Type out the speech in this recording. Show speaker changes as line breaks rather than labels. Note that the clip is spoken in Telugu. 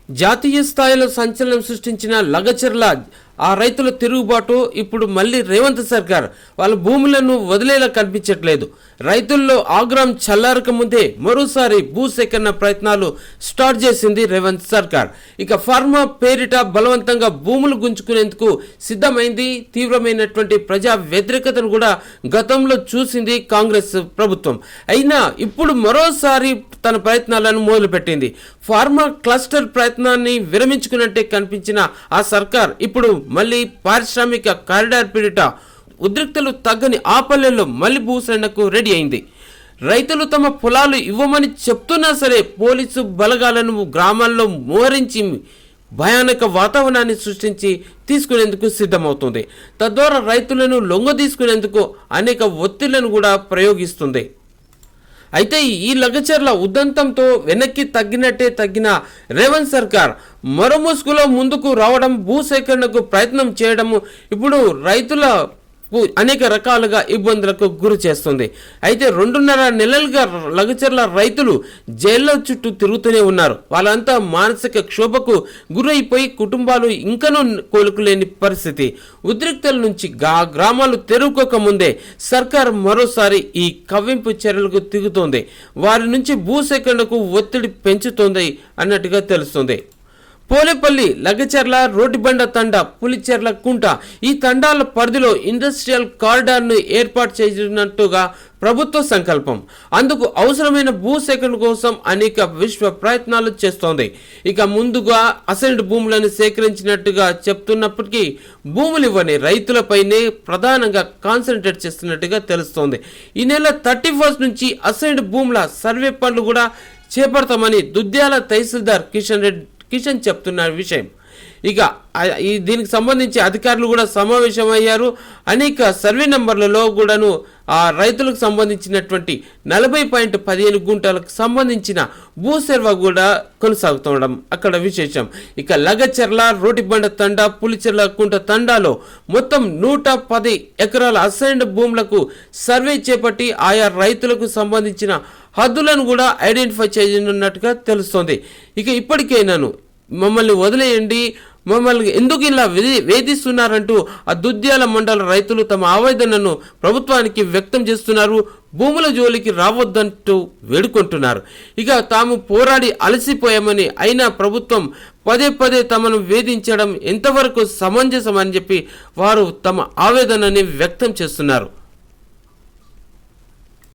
జాతీయ స్థాయిలో సంచలనం సృష్టించిన లగచర్ల ఆ రైతుల తిరుగుబాటు ఇప్పుడు మళ్ళీ రేవంత్ సర్కార్ వాళ్ళ భూములను వదిలేలా కనిపించట్లేదు. రైతుల్లో ఆగ్రహం చల్లారక ముందే మరోసారి భూసేకరణ ప్రయత్నాలు స్టార్ట్ చేసింది రేవంత్ సర్కార్. ఇక ఫార్మా పేరిట బలవంతంగా భూములు గుంజుకునేందుకు సిద్ధమైంది. తీవ్రమైనటువంటి ప్రజా వ్యతిరేకతను కూడా గతంలో చూసింది కాంగ్రెస్ ప్రభుత్వం. అయినా ఇప్పుడు మరోసారి తన ప్రయత్నాలను మొదలుపెట్టింది. ఫార్మా క్లస్టర్ ప్రయత్నాన్ని విరమించుకున్నట్టే కనిపించిన ఆ సర్కార్ ఇప్పుడు మళ్ళీ పారిశ్రామిక కారిడార్ పేరిట ఉద్రిక్తలు తగ్గని ఆ పల్లెల్లో మళ్ళీ భూసేకరణకు రెడీ అయింది. రైతులు తమ పొలాలు ఇవ్వమని చెప్తున్నా సరే పోలీసు బలగాలను గ్రామాల్లో మోహరించి భయానక వాతావరణాన్ని సృష్టించి తీసుకునేందుకు సిద్ధమవుతుంది. తద్వారా రైతులను లొంగ తీసుకునేందుకు అనేక ఒత్తిళ్లను కూడా ప్రయోగిస్తుంది. అయితే ఈ లగచర్ల ఉదంతంతో వెనక్కి తగ్గిన రేవంత్ సర్కార్ మరో ముసుగులో ముందుకు రావడం, భూసేకరణకు ప్రయత్నం చేయడము ఇప్పుడు రైతులకు అనేక రకాలుగా ఇబ్బందులకు గురి చేస్తుంది. అయితే 2.5 నెలలుగా లగచర్ల రైతులు జైల్లో చుట్టూ తిరుగుతూనే ఉన్నారు. వాళ్ళంతా మానసిక క్షోభకు గురైపోయి కుటుంబాలు ఇంకనూ కోలుకోలేని పరిస్థితి. ఉద్రిక్తల నుంచి గ్రామాలు తెరువుకోక ముందే సర్కార్ మరోసారి ఈ కవ్వింపు చర్యలకు దిగుతోంది. వారి నుంచి భూసేకరణకు ఒత్తిడి పెంచుతోంది అన్నట్టుగా తెలుస్తుంది. పోలేపల్లి, లగచర్ల, రోటిబండ తండా, పులిచెర్ల కుంట ఈ తండాల పరిధిలో ఇండస్ట్రియల్ కారిడార్ను ఏర్పాటు చేసినట్టుగా ప్రభుత్వ సంకల్పం. అందుకు అవసరమైన భూసేకరణ కోసం అనేక విశ్వ ప్రయత్నాలు చేస్తోంది. ఇక ముందుగా అసైన్డ్ భూములను సేకరించినట్టుగా చెప్తున్నప్పటికీ భూములు ఇవ్వని రైతులపైనే ప్రధానంగా కాన్సన్ట్రేట్ చేస్తున్నట్టుగా తెలుస్తోంది. ఈ నెల 31 నుంచి అసైన్డ్ భూముల సర్వే పనులు కూడా చేపడతామని దుద్యాల తహసీల్దార్ కిషన్ చెప్తున్న విషయం. ఇక దీనికి సంబంధించి అధికారులు కూడా సమావేశమయ్యారు. అనేక సర్వే నంబర్లలో కూడాను ఆ రైతులకు సంబంధించినటువంటి 40.15 గుంటలకు సంబంధించిన భూసర్వే కూడా కొనసాగుతుండడం అక్కడ విశేషం. ఇక లగచర్ల, రోటిబండ తండా, పులిచెర్ల కుంట తండాలో మొత్తం 110 ఎకరాల అసైన్డ్ భూములకు సర్వే చేపట్టి ఆయా రైతులకు సంబంధించిన హద్దులను కూడా ఐడెంటిఫై చేయనున్నట్టుగా తెలుస్తోంది. ఇక ఇప్పటికైనాను మమ్మల్ని వదిలేయండి, మమ్మల్ని ఎందుకు ఇలా వేధిస్తున్నారంటూ ఆ దుద్యాల మండల రైతులు తమ ఆవేదనను ప్రభుత్వానికి వ్యక్తం చేస్తున్నారు. భూముల జోలికి రావద్దంటూ వేడుకుంటున్నారు. ఇక తాము పోరాడి అలసిపోయామని, అయినా ప్రభుత్వం పదే తమను వేధించడం ఎంతవరకు సమంజసమని చెప్పి వారు తమ ఆవేదనని వ్యక్తం చేస్తున్నారు.